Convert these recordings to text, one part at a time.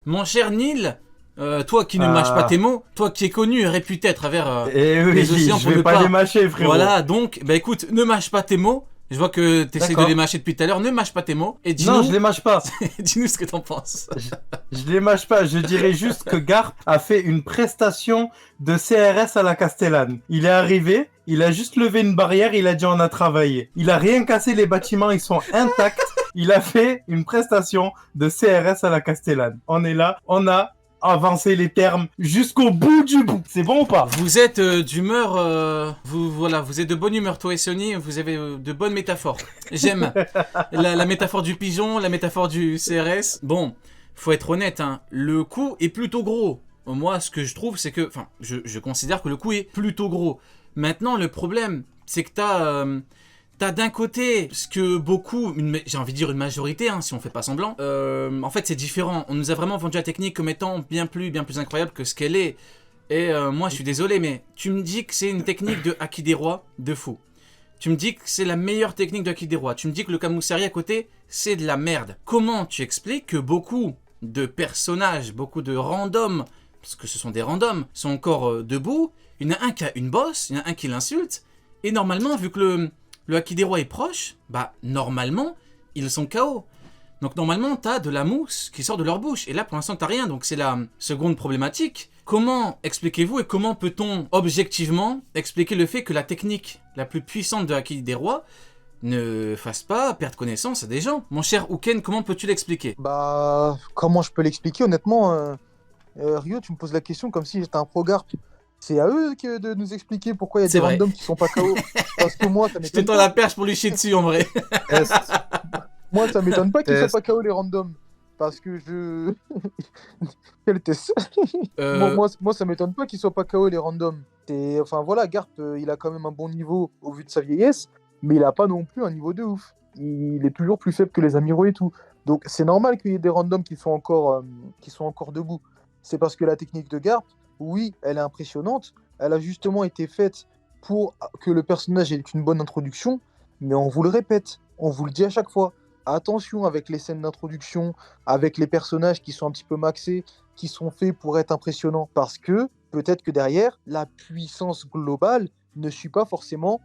Mon cher Neil, toi qui ne mâches pas tes mots, toi qui es connu et réputé à travers les océans je pour vais ne pas pas... les mâcher, frérot. Voilà, donc, bah écoute, ne mâche pas tes mots. Je vois que tu essaies de les D'accord. mâcher depuis tout à l'heure. Ne mâche pas tes mots. Et Non, je dis-nous les mâche pas. dis-nous ce que t'en penses. Je, je les mâche pas. Je dirais juste que Garp a fait une prestation de CRS à la Castellane. Il est arrivé, il a juste levé une barrière, il a dit on a travaillé. Il a rien cassé, les bâtiments ils sont intacts. Il a fait une prestation de CRS à la Castellane. On est là, on a avancé les termes jusqu'au bout du bout. C'est bon ou pas? Vous êtes d'humeur... vous êtes de bonne humeur, toi et Sony. Vous avez de bonnes métaphores. J'aime la métaphore du pigeon, la métaphore du CRS. Bon, faut être honnête, hein. Le coup est plutôt gros. Moi, ce que je trouve, c'est que... Enfin, je considère que le coup est plutôt gros. Maintenant, le problème, c'est que t'as d'un côté ce que beaucoup, j'ai envie de dire une majorité, hein, si on fait pas semblant, en fait c'est différent. On nous a vraiment vendu la technique comme étant bien plus incroyable que ce qu'elle est. Et moi je suis désolé, mais tu me dis que c'est une technique de Haki des Rois de fou. Tu me dis que c'est la meilleure technique de Haki des Rois. Tu me dis que le Kamusari à côté, c'est de la merde. Comment tu expliques que beaucoup de personnages, beaucoup de randoms, parce que ce sont des randoms, sont encore debout. Il y en a un qui a une bosse, il y en a un qui l'insulte. Et normalement, vu que le Haki des Rois est proche, bah normalement, ils sont KO. Donc normalement, t'as de la mousse qui sort de leur bouche. Et là, pour l'instant, t'as rien. Donc c'est la seconde problématique. Comment expliquez-vous et comment peut-on objectivement expliquer le fait que la technique la plus puissante de Haki des Rois ne fasse pas perdre connaissance à des gens? Mon cher Uken, comment peux-tu l'expliquer? Bah, comment je peux l'expliquer honnêtement Rio, tu me poses la question comme si j'étais un pro Garp. C'est à eux de nous expliquer pourquoi il y a C'est des vrai. randoms qui sont pas KO. Parce que moi, ça Je te m'étonne tends pas. la perche pour lui chier dessus en vrai. Test, Moi, ça m'étonne pas qu'ils soient test. pas KO les randoms. Parce que je. Quel test Euh, moi, ça m'étonne pas qu'ils soient pas KO les randoms. Enfin voilà, Garp, il a quand même un bon niveau au vu de sa vieillesse, mais il a pas non plus un niveau de ouf. Il est toujours plus faible que les amiraux et tout. Donc c'est normal qu'il y ait des randoms qui sont encore debout. C'est parce que la technique de Garp, oui, elle est impressionnante. Elle a justement été faite pour que le personnage ait une bonne introduction, mais on vous le répète, on vous le dit à chaque fois. Attention avec les scènes d'introduction, avec les personnages qui sont un petit peu maxés, qui sont faits pour être impressionnants. Parce que peut-être que derrière, la puissance globale ne suit pas forcément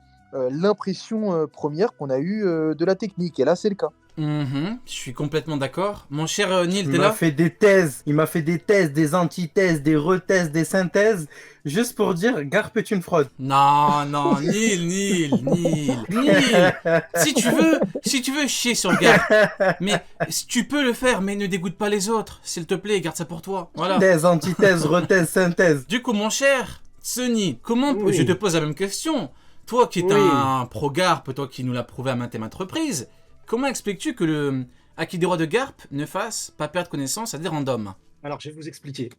l'impression première qu'on a eue de la technique. Et là, c'est le cas. je suis complètement d'accord. Mon cher Neil, Il t'es m'a là? fait des thèses, il m'a fait des thèses, des antithèses, des rethèses, des synthèses, juste pour dire Garp est une fraude. Non, non, Neil. Si tu veux chier sur Garp, mais tu peux le faire, mais ne dégoûte pas les autres. S'il te plaît, garde ça pour toi. Voilà. Thèse, antithèse, rethèse, synthèse. Du coup, mon cher Sony, comment Oui. je te pose la même question? Toi qui es Oui. un pro Garp, toi qui nous l'as prouvé à maintes et maintes reprises, comment expliques-tu que le Haki des Rois de Garp ne fasse pas perdre connaissance à des randoms? Alors, je vais vous expliquer.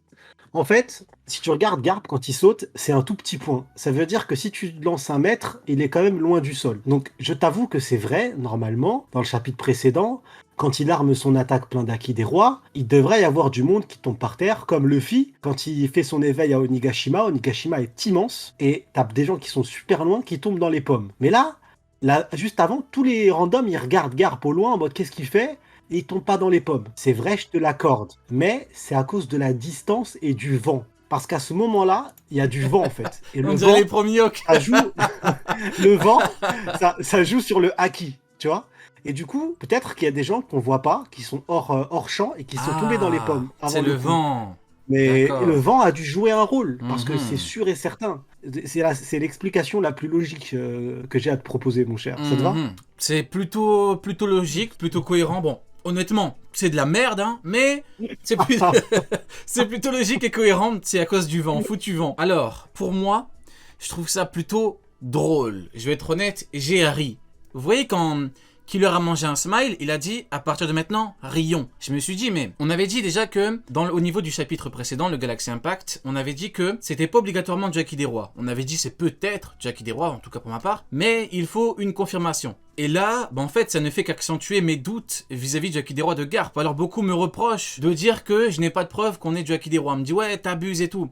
En fait, si tu regardes Garp quand il saute, c'est un tout petit point. Ça veut dire que si tu lances 1 mètre, il est quand même loin du sol. Donc, je t'avoue que c'est vrai, normalement, dans le chapitre précédent, quand il arme son attaque plein d'Haki des Rois, il devrait y avoir du monde qui tombe par terre, comme Luffy, quand il fait son éveil à Onigashima. Onigashima est immense, et t'as des gens qui sont super loin qui tombent dans les pommes. Mais là, juste avant, tous les randoms, ils regardent Garp au loin en mode qu'est-ce qu'il fait? Et il tombe pas dans les pommes. C'est vrai, je te l'accorde. Mais c'est à cause de la distance et du vent. Parce qu'à ce moment-là, il y a du vent en fait. Et On le dirait vent, les premiers Hawks. ça joue... le vent, ça joue sur le haki, tu vois. Et du coup, peut-être qu'il y a des gens qu'on voit pas, qui sont hors champ et qui sont tombés dans les pommes avant C'est le coup. vent. Mais D'accord. le vent a dû jouer un rôle, parce que Mhm. c'est sûr et certain. C'est l'explication la plus logique que j'ai à te proposer, mon cher. Ça te va? C'est plutôt logique, plutôt cohérent. Bon, honnêtement, c'est de la merde, hein, mais c'est c'est plutôt logique et cohérent. C'est à cause du vent, foutu vent. Alors, pour moi, je trouve ça plutôt drôle. Je vais être honnête, j'ai ri. Vous voyez quand Killer a mangé un smile, il a dit à partir de maintenant, rions. Je me suis dit, mais on avait dit déjà que au niveau du chapitre précédent, le Galaxy Impact, on avait dit que c'était pas obligatoirement du Haki des Rois. On avait dit c'est peut-être du Haki des Rois, en tout cas pour ma part, mais il faut une confirmation. Et là, en fait, ça ne fait qu'accentuer mes doutes vis-à-vis du Haki des Rois de Garp. Alors beaucoup me reprochent de dire que je n'ai pas de preuve qu'on est du Haki des Rois. On me dit ouais, t'abuses et tout.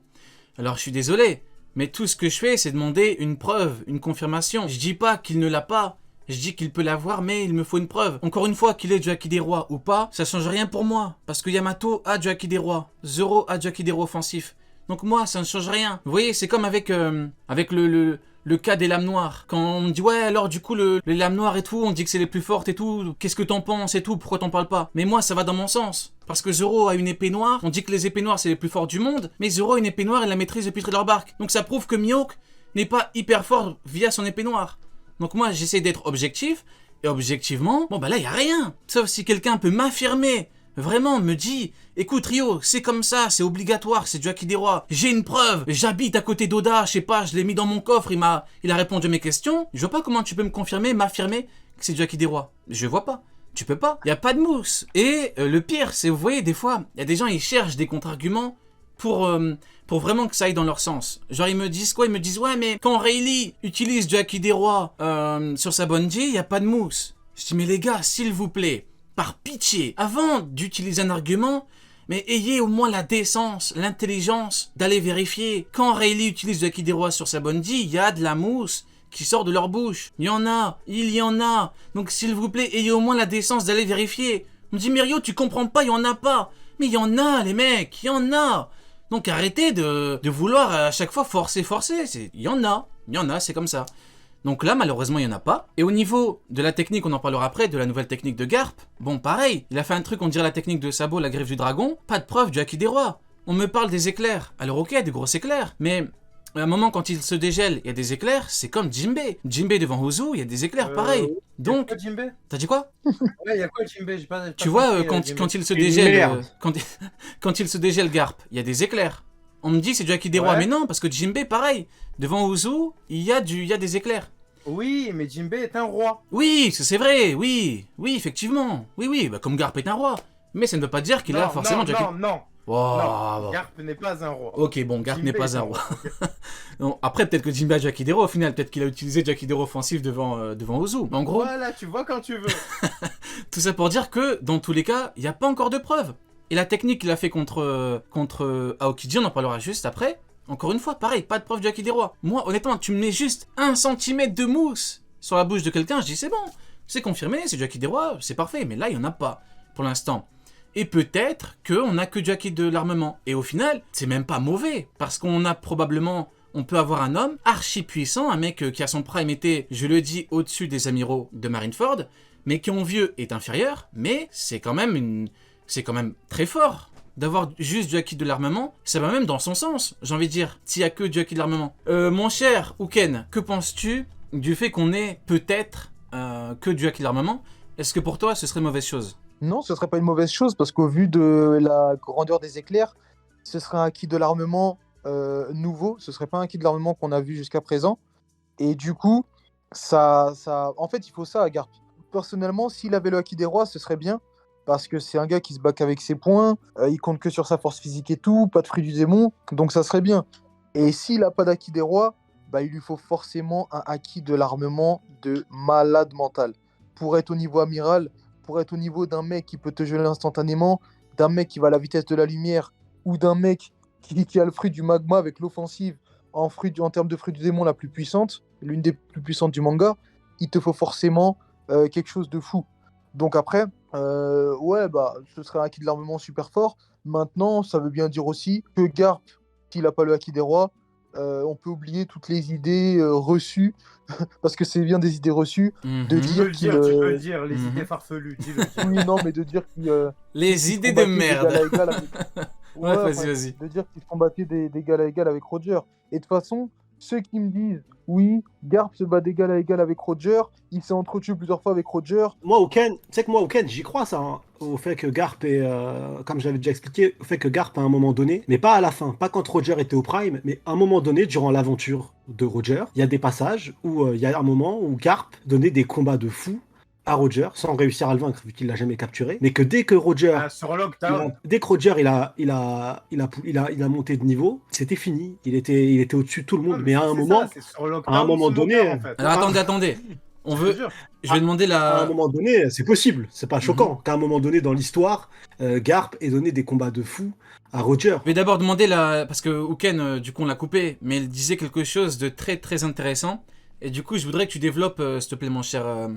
Alors je suis désolé, mais tout ce que je fais, c'est demander une preuve, une confirmation. Je dis pas qu'il ne l'a pas. Je dis qu'il peut l'avoir, mais il me faut une preuve. Encore une fois, qu'il ait du Haki des Rois ou pas, ça change rien pour moi. Parce que Yamato a du Haki des Rois. Zoro a du Haki des Rois offensif. Donc moi, ça ne change rien. Vous voyez, c'est comme avec le cas des lames noires. Quand on me dit, ouais, alors du coup, les lames noires et tout, on dit que c'est les plus fortes et tout, qu'est-ce que t'en penses et tout, pourquoi t'en parles pas? Mais moi, ça va dans mon sens. Parce que Zoro a une épée noire, on dit que les épées noires, c'est les plus fortes du monde, mais Zoro a une épée noire, il la maîtrise depuis Thriller Bark. Donc ça prouve que Mihawk n'est pas hyper fort via son épée noire. Donc moi, j'essaie d'être objectif, et objectivement, bon bah là, y a rien. Sauf si quelqu'un peut m'affirmer, vraiment me dit, écoute Rio, c'est comme ça, c'est obligatoire, c'est du Haki des Rois. J'ai une preuve, j'habite à côté d'Oda, je sais pas, je l'ai mis dans mon coffre, il a répondu à mes questions. Je vois pas comment tu peux me confirmer, m'affirmer que c'est du Haki des Rois. Je vois pas. Tu peux pas. Y a pas de mousse. Et le pire, c'est, vous voyez, des fois, y a des gens, ils cherchent des contre-arguments pour vraiment que ça aille dans leur sens. Genre, ils me disent quoi? Ils me disent, ouais, mais quand Rayleigh utilise du Haki des Rois sur sa Bonji, y a pas de mousse. Je dis, mais les gars, s'il vous plaît, par pitié, avant d'utiliser un argument, mais ayez au moins la décence, l'intelligence d'aller vérifier. Quand Rayleigh utilise du Haki des Rois sur sa Bonji, il y a de la mousse qui sort de leur bouche. Il y en a. Donc s'il vous plaît, ayez au moins la décence d'aller vérifier. On me dit, Mirio, tu comprends pas, il y en a pas. Mais il y en a, les mecs, il y en a. Donc arrêtez de vouloir à chaque fois forcer. Il y en a, c'est comme ça. Donc là, malheureusement, il n'y en a pas. Et au niveau de la technique, on en parlera après, de la nouvelle technique de Garp. Bon, pareil, il a fait un truc, on dirait la technique de Sabo, la griffe du dragon. Pas de preuve du Haki des Rois. On me parle des éclairs. Alors ok, des gros éclairs. Mais à un moment, quand il se dégèle, il y a des éclairs. C'est comme Jinbei. Jinbei devant Ozu, il y a des éclairs, pareil. Donc, Y'a quoi, Jinbei? t'as dit quoi? Ouais, y'a quoi, Jinbei? J'ai pas Tu vois, compris, Jinbei. quand il se Une dégèle, merde. quand il se dégèle Garp, il y a des éclairs. On me dit c'est du Haki des Rois, Ouais. mais non, parce que Jinbei, pareil. Devant Ozu, il y a des éclairs. Oui, mais Jinbei est un roi. Oui, c'est vrai, oui, effectivement. Oui, bah, comme Garp est un roi. Mais ça ne veut pas dire qu'il a forcément du Haki. Non. Oh, Non, Garp n'est pas un roi. ok, bon, Garp Jinbei n'est pas est un roi. Non, après, peut-être que Jinbei a du Haki des Rois, au final, peut-être qu'il a utilisé du Haki des Rois offensif devant Ozu. Mais en gros, Voilà, tu vois quand tu veux. tout ça pour dire que, dans tous les cas, il n'y a pas encore de preuves. Et la technique qu'il a fait contre Aokiji, on en parlera juste après. Encore une fois, pareil, pas de preuve du Haki des Rois. Moi, honnêtement, tu me mets juste 1 centimètre de mousse sur la bouche de quelqu'un, je dis c'est bon, c'est confirmé, c'est du Haki des Rois, c'est parfait. Mais là, il n'y en a pas, pour l'instant. Et peut-être qu'on n'a que du Haki de l'armement. Et au final, c'est même pas mauvais, parce qu'on a probablement... On peut avoir un homme archi puissant, un mec qui a son prime était, je le dis, au-dessus des amiraux de Marineford, mais qui en vieux est inférieur, mais c'est quand même très fort d'avoir juste du Haki de l'armement. Ça va même dans son sens, j'ai envie de dire, s'il y a que du Haki de l'armement. Mon cher Uken, que penses-tu du fait qu'on ait peut-être que du Haki de l'armement? Est-ce que pour toi ce serait mauvaise chose? Non, ce serait pas une mauvaise chose parce qu'au vu de la grandeur des éclairs, ce serait un Haki de l'armement nouveau. Ce serait pas un Haki de l'armement qu'on a vu jusqu'à présent. Et du coup, en fait, il faut ça à Garp. Personnellement, s'il avait le Haki des Rois, ce serait bien. Parce que c'est un gars qui se bat qu'avec ses poings, il compte que sur sa force physique et tout, pas de fruit du démon, donc ça serait bien. Et s'il a pas d'Haki des Rois, bah, il lui faut forcément un Haki de l'armement de malade mental. Pour être au niveau amiral, pour être au niveau d'un mec qui peut te geler instantanément, d'un mec qui va à la vitesse de la lumière, ou d'un mec qui a le fruit du magma avec l'offensive en termes de fruit du démon la plus puissante, l'une des plus puissantes du manga, il te faut forcément quelque chose de fou. Donc après, ouais, bah, ce serait un Haki de l'armement super fort. Maintenant, ça veut bien dire aussi que Garp, s'il n'a pas le Haki des Rois, on peut oublier toutes les idées reçues, parce que c'est bien des idées reçues, de Tu dire peux qu'il... le dire, tu peux le dire, les Mhm. idées farfelues, dis-le. Oui, non, mais de dire qu'il... Les idées de merde. Ouais, vas-y. De dire qu'ils se combattaient d'égal à égal avec Roger. Et de toute façon, ceux qui me disent, oui, Garp se bat d'égal à égal avec Roger, il s'est entretué plusieurs fois avec Roger. Moi, Oken, tu sais que moi, Oken, j'y crois ça, hein, au fait que Garp est, comme j'avais déjà expliqué, au fait que Garp à un moment donné, mais pas à la fin, pas quand Roger était au prime, mais à un moment donné, durant l'aventure de Roger, il y a des passages où il y a un moment où Garp donnait des combats de fou à Roger, sans réussir à le vaincre vu qu'il l'a jamais capturé, mais que dès que Roger Sur Lockdown. dès que Roger il a monté de niveau, c'était fini. Il était au-dessus de tout le monde. Mais à un moment, donné, en fait. Alors attendez. On Je veut... te jure. Je vais demander à un la... moment donné, c'est possible. C'est pas choquant qu'à un moment donné dans l'histoire, Garp ait donné des combats de fou à Roger. Je vais d'abord demander la... Parce que Uken, du coup, on l'a coupé, mais il disait quelque chose de très très intéressant. Et du coup, je voudrais que tu développes, s'il te plaît, mon cher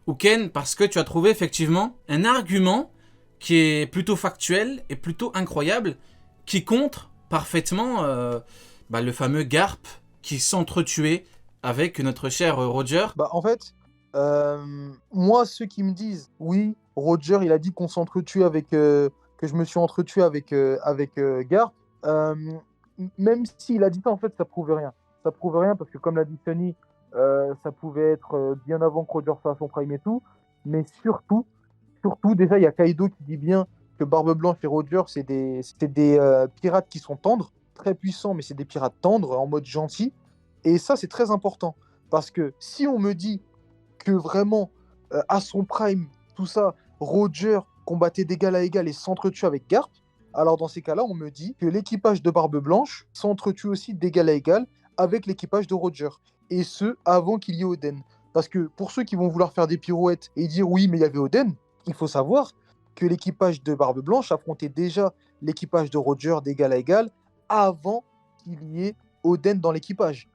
Ouken, parce que tu as trouvé effectivement un argument qui est plutôt factuel et plutôt incroyable, qui contre parfaitement le fameux Garp qui s'entretuait avec notre cher Roger. Bah, en fait, moi, ceux qui me disent, oui, Roger, il a dit qu'on s'entretue avec, que je me suis entretenu avec Garp, même s'il a dit ça, en fait, ça prouve rien. Ça prouve rien parce que, comme l'a dit Sunny, ça pouvait être bien avant que Roger fasse son prime et tout. Mais surtout, déjà, il y a Kaido qui dit bien que Barbe Blanche et Roger, c'est des pirates qui sont tendres, très puissants, mais c'est des pirates tendres, en mode gentil. Et ça, c'est très important. Parce que si on me dit que vraiment, à son prime, tout ça, Roger combattait d'égal à égal et s'entretue avec Garp, alors dans ces cas-là, on me dit que l'équipage de Barbe Blanche s'entretue aussi d'égal à égal avec l'équipage de Roger. Et ce, avant qu'il y ait Oden. Parce que pour ceux qui vont vouloir faire des pirouettes et dire oui, mais il y avait Oden, il faut savoir que l'équipage de Barbe Blanche affrontait déjà l'équipage de Roger d'égal à égal avant qu'il y ait Oden dans l'équipage.